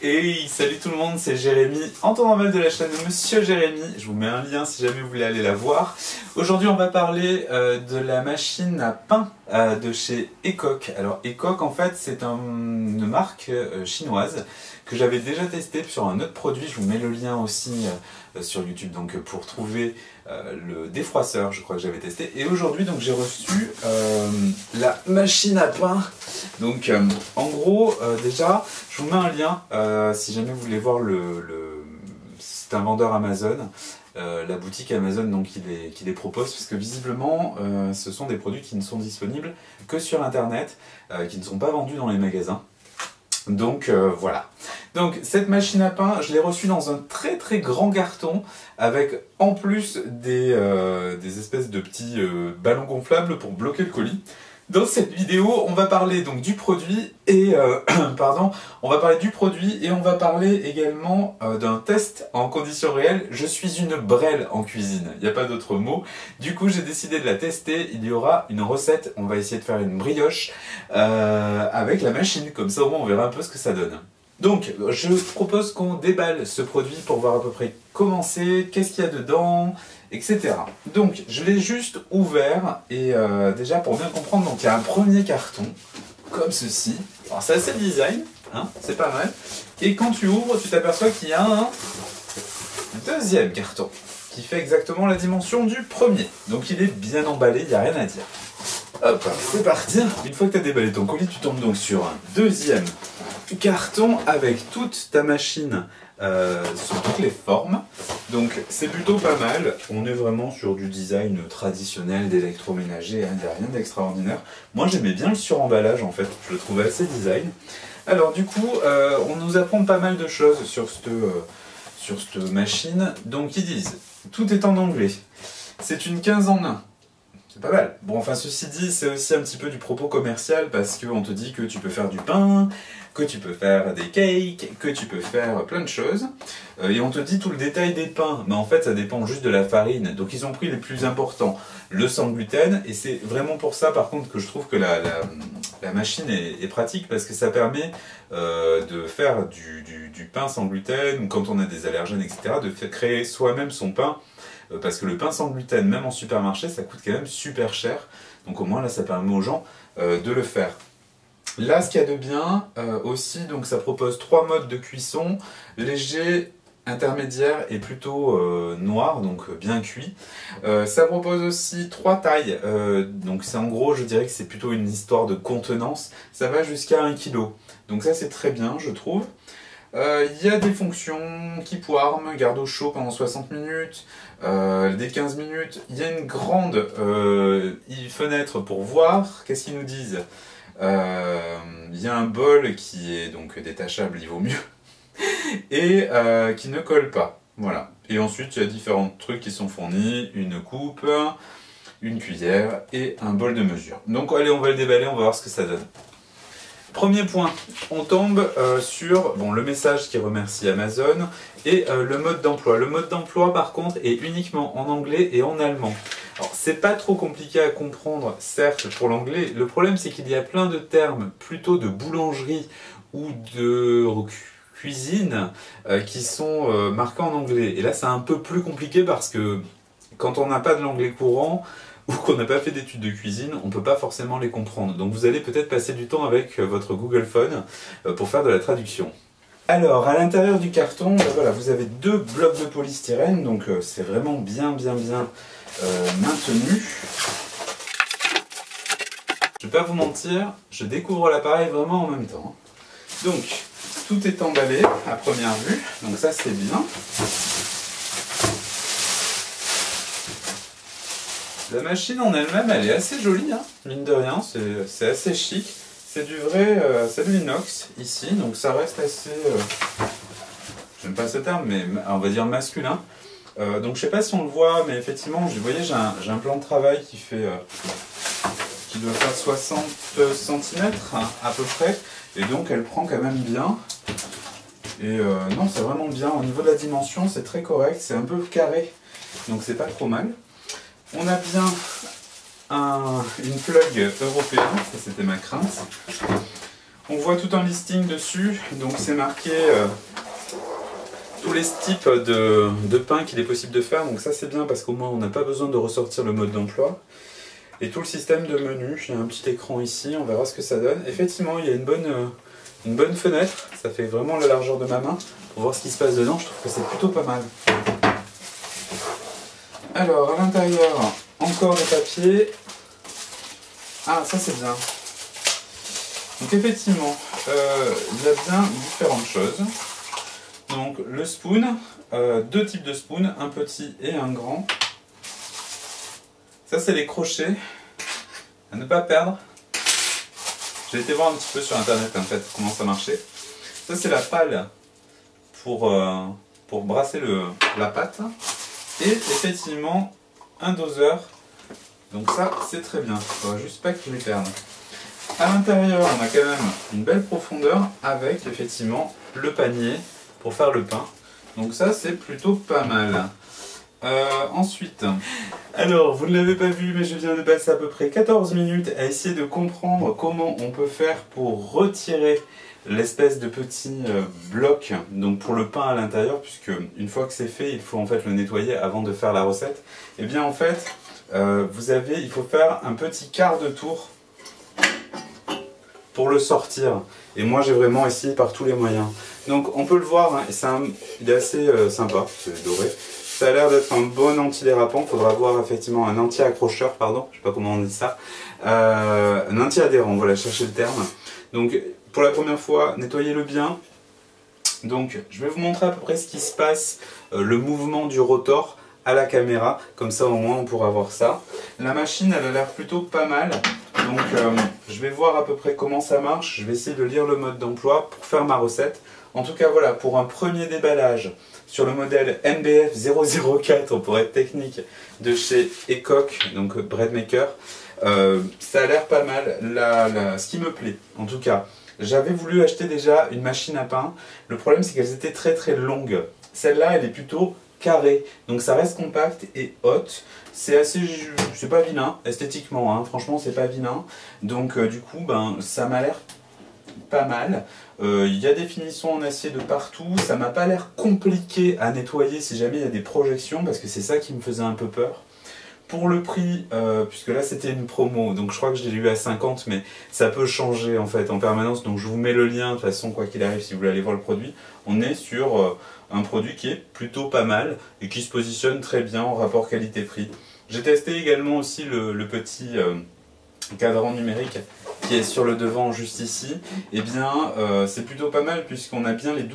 Et salut tout le monde, c'est Jérémy, en temps normal de la chaîne de Monsieur Jérémy. Je vous mets un lien si jamais vous voulez aller la voir. Aujourd'hui on va parler de la machine à pain de chez Ecoq. Alors Ecoq en fait c'est une marque chinoise que j'avais déjà testé sur un autre produit. Je vous mets le lien aussi sur YouTube donc pour trouver le défroisseur, je crois que j'avais testé. Et aujourd'hui donc j'ai reçu la machine à pain. Donc en gros déjà je vous mets un lien si jamais vous voulez voir c'est un vendeur Amazon, la boutique Amazon donc qui les propose, parce que visiblement ce sont des produits qui ne sont disponibles que sur internet, qui ne sont pas vendus dans les magasins. Donc voilà. Donc cette machine à pain, je l'ai reçue dans un très très grand carton avec en plus des espèces de petits ballons gonflables pour bloquer le colis. Dans cette vidéo, on va parler donc du produit et on va parler du produit et on va parler également d'un test en conditions réelles. Je suis une brêle en cuisine, il n'y a pas d'autre mot. Du coup, j'ai décidé de la tester. Il y aura une recette, on va essayer de faire une brioche avec la machine, comme ça au moins on verra un peu ce que ça donne. Donc, je propose qu'on déballe ce produit pour voir à peu près comment c'est, qu'est-ce qu'il y a dedans, etc. Donc, je l'ai juste ouvert et déjà pour bien comprendre, donc il y a un premier carton, comme ceci. Alors, c'est assez design, hein, c'est pas mal. Et quand tu ouvres, tu t'aperçois qu'il y a un deuxième carton qui fait exactement la dimension du premier. Donc, il est bien emballé, il n'y a rien à dire. Hop, c'est parti. Une fois que tu as déballé ton colis, tu tombes donc sur un deuxième carton avec toute ta machine sous toutes les formes. Donc c'est plutôt pas mal. On est vraiment sur du design traditionnel d'électroménager, il n'y a rien d'extraordinaire. Moi j'aimais bien le suremballage en fait, je le trouvais assez design. Alors du coup, on nous apprend pas mal de choses sur cette machine. Donc ils disent, tout est en anglais. C'est une 15 en 1. C'est pas mal. Bon, enfin, ceci dit, c'est aussi un petit peu du propos commercial parce qu'on te dit que tu peux faire du pain, que tu peux faire des cakes, que tu peux faire plein de choses. Et on te dit tout le détail des pains. Mais en fait, ça dépend juste de la farine. Donc, ils ont pris les plus importants. Le sans gluten. Et c'est vraiment pour ça, par contre, que je trouve que la machine est pratique parce que ça permet de faire du pain sans gluten ou quand on a des allergènes, etc., de créer soi-même son pain. Parce que le pain sans gluten, même en supermarché, ça coûte quand même super cher. Donc au moins là, ça permet aux gens de le faire. Là, ce qu'il y a de bien aussi, donc ça propose 3 modes de cuisson, léger, intermédiaire et plutôt noir, donc bien cuit. Ça propose aussi 3 tailles, donc c'est en gros, je dirais que c'est plutôt une histoire de contenance. Ça va jusqu'à 1 kg. Donc ça, c'est très bien, je trouve. Il y a des fonctions qui poirment, garde au chaud pendant 60 minutes, des 15 minutes. Il y a une grande fenêtre pour voir. Qu'est-ce qu'ils nous disent? Il y a un bol qui est donc détachable, il vaut mieux, et qui ne colle pas. Voilà. Et ensuite, il y a différents trucs qui sont fournis, une coupe, une cuillère et un bol de mesure. Donc allez, on va le déballer, on va voir ce que ça donne. Premier point, on tombe sur le message qui remercie Amazon et le mode d'emploi. Le mode d'emploi par contre est uniquement en anglais et en allemand. Alors c'est pas trop compliqué à comprendre, certes pour l'anglais. Le problème c'est qu'il y a plein de termes plutôt de boulangerie ou de cuisine qui sont marqués en anglais. Et là c'est un peu plus compliqué parce que quand on n'a pas de l'anglais courant, ou qu'on n'a pas fait d'études de cuisine, on ne peut pas forcément les comprendre. Donc vous allez peut-être passer du temps avec votre Google Phone pour faire de la traduction. Alors, à l'intérieur du carton, voilà, vous avez 2 blocs de polystyrène, donc c'est vraiment bien maintenu. Je ne vais pas vous mentir, je découvre l'appareil vraiment en même temps. Donc, tout est emballé à première vue, donc ça c'est bien. La machine en elle-même, elle est assez jolie, hein, mine de rien, c'est assez chic. C'est du vrai, c'est de l'inox ici, donc ça reste assez, j'aime pas ce terme, mais on va dire masculin. Donc je sais pas si on le voit, mais effectivement, vous voyez, j'ai un plan de travail qui doit faire 60 cm à peu près, et donc elle prend quand même bien. Et non, c'est vraiment bien. Au niveau de la dimension, c'est très correct, c'est un peu carré, donc c'est pas trop mal. On a bien une plug européenne, ça c'était ma crainte. On voit tout un listing dessus, donc c'est marqué tous les types de pain qu'il est possible de faire, donc ça c'est bien parce qu'au moins on n'a pas besoin de ressortir le mode d'emploi. Et tout le système de menu, il y a un petit écran ici, on verra ce que ça donne. Effectivement, il y a une bonne fenêtre, ça fait vraiment la largeur de ma main. Pour voir ce qui se passe dedans, je trouve que c'est plutôt pas mal. Alors, à l'intérieur, encore des papiers. Ah, ça c'est bien. Donc effectivement, il y a bien différentes choses. Donc le spoon, deux types de spoon, un petit et un grand. Ça c'est les crochets, à ne pas perdre. J'ai été voir un petit peu sur internet en fait comment ça marchait. Ça c'est la pale pour brasser la pâte. Et effectivement un doseur. Donc ça c'est très bien, il ne faudra juste pas que je les perde. À l'intérieur on a quand même une belle profondeur avec effectivement le panier pour faire le pain. Donc ça c'est plutôt pas mal. Ensuite, alors vous ne l'avez pas vu mais je viens de passer à peu près 14 minutes à essayer de comprendre comment on peut faire pour retirer l'espèce de petit bloc donc pour le pain à l'intérieur, puisque une fois que c'est fait il faut en fait le nettoyer avant de faire la recette. Et bien en fait il faut faire un petit quart de tour pour le sortir. Et moi j'ai vraiment essayé par tous les moyens. Donc on peut le voir, hein, il est assez sympa, c'est doré. Ça a l'air d'être un bon antidérapant, il faudra avoir effectivement un anti-accrocheur, pardon, je sais pas comment on dit ça. Un anti-adhérent, voilà, chercher le terme. Donc pour la première fois, nettoyez-le bien. Donc je vais vous montrer à peu près ce qui se passe, le mouvement du rotor à la caméra, comme ça au moins on pourra voir ça. La machine elle a l'air plutôt pas mal, donc je vais voir à peu près comment ça marche, je vais essayer de lire le mode d'emploi pour faire ma recette. En tout cas voilà, pour un premier déballage sur le modèle MBF 004 pour être technique de chez Ecoc, donc Breadmaker, ça a l'air pas mal, ce qui me plaît en tout cas. J'avais voulu acheter déjà une machine à pain, le problème c'est qu'elles étaient très très longues. Celle-là elle est plutôt carrée, donc ça reste compact et haute. C'est pas vilain esthétiquement, hein. Franchement c'est pas vilain. Donc du coup ça m'a l'air pas mal. Il y a des finitions en acier de partout, ça m'a pas l'air compliqué à nettoyer si jamais il y a des projections, parce que c'est ça qui me faisait un peu peur. Pour le prix, puisque là c'était une promo, donc je crois que je l'ai eu à 50, mais ça peut changer en fait en permanence, donc je vous mets le lien de toute façon quoi qu'il arrive si vous voulez aller voir le produit. On est sur un produit qui est plutôt pas mal et qui se positionne très bien en rapport qualité-prix. J'ai testé également aussi le petit cadran numérique qui est sur le devant juste ici. Et bien c'est plutôt pas mal puisqu'on a bien les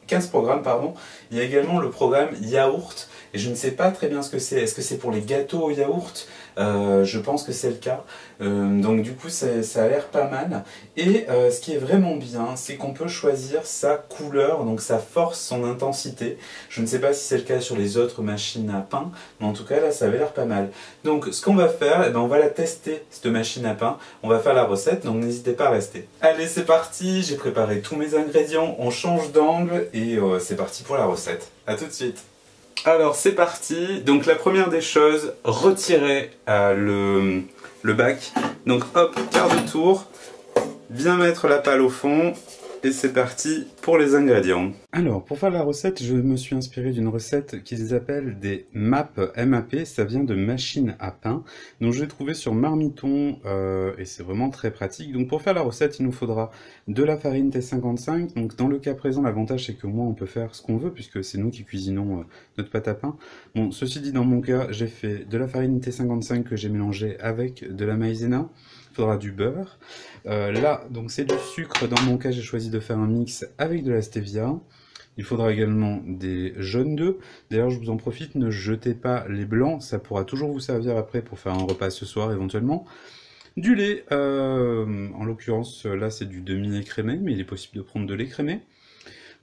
15 programmes pardon. Il y a également le programme yaourt et je ne sais pas très bien ce que c'est. Est-ce que c'est pour les gâteaux au yaourt? Je pense que c'est le cas. Donc du coup ça a l'air pas mal. Et ce qui est vraiment bien, c'est qu'on peut choisir sa couleur, donc sa force, son intensité. Je ne sais pas si c'est le cas sur les autres machines à pain, mais en tout cas là ça avait l'air pas mal. Donc ce qu'on va faire, on va la tester cette machine à pain. On va faire la recette, donc n'hésitez pas à rester. Allez c'est parti, j'ai préparé tous mes ingrédients, on change d'angle et c'est parti pour la recette. A tout de suite. Alors c'est parti, donc la première des choses, retirer le bac. Donc hop, quart de tour, bien mettre la pale au fond et c'est parti pour les ingrédients. Alors pour faire la recette, je me suis inspiré d'une recette qu'ils appellent des MAP, MAP, ça vient de machine à pain. Donc je l'ai trouvé sur Marmiton et c'est vraiment très pratique. Donc pour faire la recette, il nous faudra de la farine T55. Donc dans le cas présent, l'avantage c'est que moi on peut faire ce qu'on veut puisque c'est nous qui cuisinons notre pâte à pain. Bon, ceci dit, dans mon cas, j'ai fait de la farine T55 que j'ai mélangée avec de la maïzena. Il faudra du beurre. Là, donc c'est du sucre. Dans mon cas, j'ai choisi de faire un mix avec de la stevia. Il faudra également des jaunes d'œufs. D'ailleurs, je vous en profite, ne jetez pas les blancs. Ça pourra toujours vous servir après pour faire un repas ce soir éventuellement. Du lait, en l'occurrence, là c'est du demi-écrémé, mais il est possible de prendre de l'écrémé.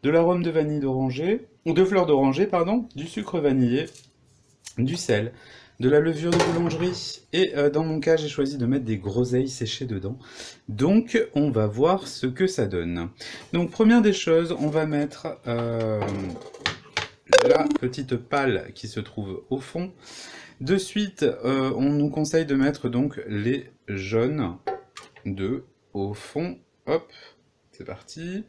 De l'arôme de vanille d'oranger, ou de fleur d'oranger, pardon, du sucre vanillé, du sel, de la levure de boulangerie, et dans mon cas j'ai choisi de mettre des groseilles séchées dedans. Donc on va voir ce que ça donne. Donc première des choses, on va mettre la petite pale qui se trouve au fond. De suite, on nous conseille de mettre donc les jaunes d'œufs. au fond, hop, c'est parti.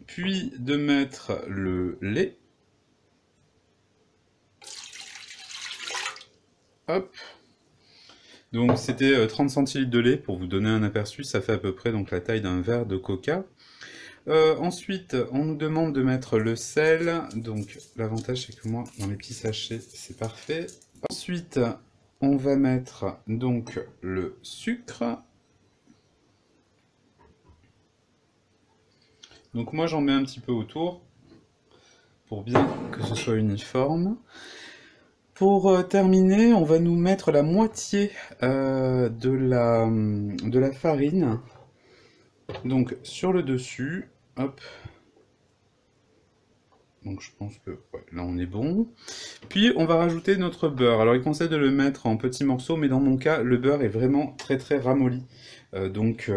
Puis de mettre le lait. Hop. Donc c'était 30 centilitres de lait pour vous donner un aperçu, ça fait à peu près donc la taille d'un verre de coca. Ensuite, on nous demande de mettre le sel, donc l'avantage c'est que moi, dans les petits sachets, c'est parfait. Ensuite, on va mettre donc le sucre. Donc moi j'en mets un petit peu autour, pour bien que ce soit uniforme. Pour terminer, on va nous mettre la moitié de la farine, donc sur le dessus, hop. Donc je pense que ouais, là on est bon. Puis on va rajouter notre beurre. Alors il conseille de le mettre en petits morceaux, mais dans mon cas, le beurre est vraiment très très ramolli. Donc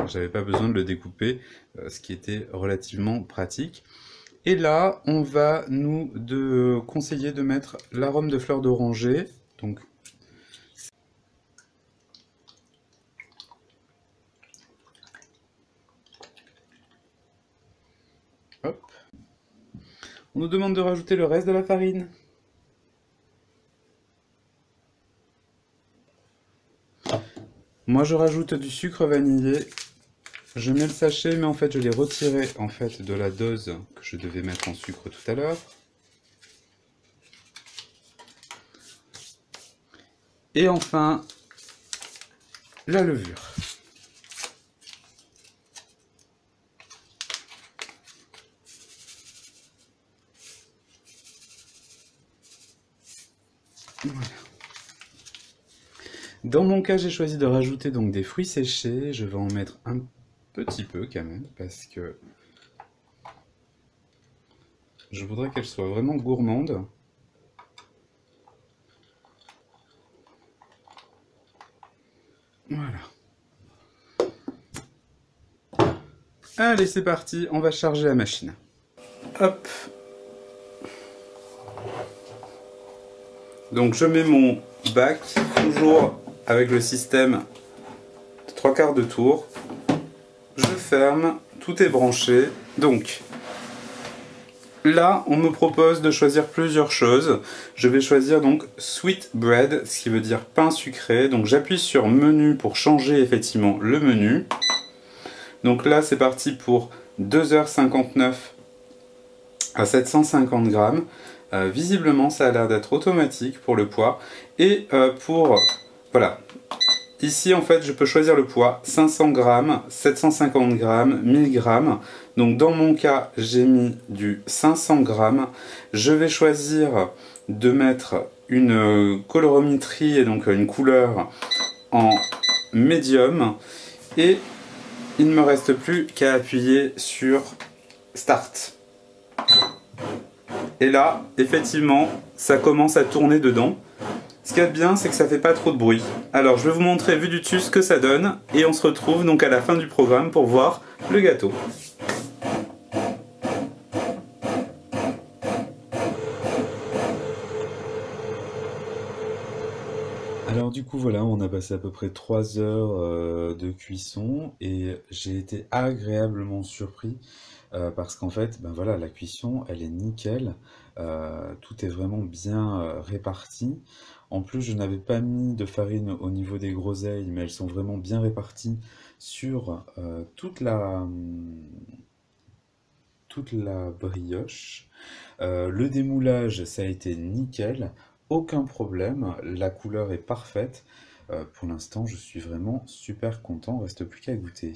j'avais pas besoin de le découper, ce qui était relativement pratique. Et là, on va nous conseiller de mettre l'arôme de fleur d'oranger. Donc, hop. On nous demande de rajouter le reste de la farine. Moi, je rajoute du sucre vanillé. Je mets le sachet, mais en fait, je l'ai retiré en fait de la dose que je devais mettre en sucre tout à l'heure. Et enfin, la levure. Voilà. Dans mon cas, j'ai choisi de rajouter donc des fruits séchés. Je vais en mettre un petit peu quand même, parce que je voudrais qu'elle soit vraiment gourmande. Voilà. Allez, c'est parti, on va charger la machine. Hop. Donc je mets mon bac, toujours avec le système de 3/4 de tour. Je ferme, tout est branché. Donc là, on me propose de choisir plusieurs choses. Je vais choisir donc sweet bread, ce qui veut dire pain sucré. Donc j'appuie sur menu pour changer effectivement le menu. Donc là, c'est parti pour 2h59 à 750 grammes. Visiblement, ça a l'air d'être automatique pour le poids. Et voilà. Ici, en fait, je peux choisir le poids 500 grammes, 750 grammes, 1000 grammes. Donc, dans mon cas, j'ai mis du 500 grammes. Je vais choisir de mettre une colorimétrie, et donc une couleur en médium. Et il ne me reste plus qu'à appuyer sur Start. Et là, effectivement, ça commence à tourner dedans. Ce qu'il y a de bien, c'est que ça fait pas trop de bruit. Alors, je vais vous montrer vue du dessus ce que ça donne. Et on se retrouve donc à la fin du programme pour voir le gâteau. Alors du coup voilà, on a passé à peu près 3 heures de cuisson et j'ai été agréablement surpris parce qu'en fait, ben voilà, la cuisson elle est nickel, tout est vraiment bien réparti. En plus, je n'avais pas mis de farine au niveau des groseilles, mais elles sont vraiment bien réparties sur toute la brioche. Le démoulage, ça a été nickel. Aucun problème, la couleur est parfaite. Pour l'instant, je suis vraiment super content, reste plus qu'à goûter.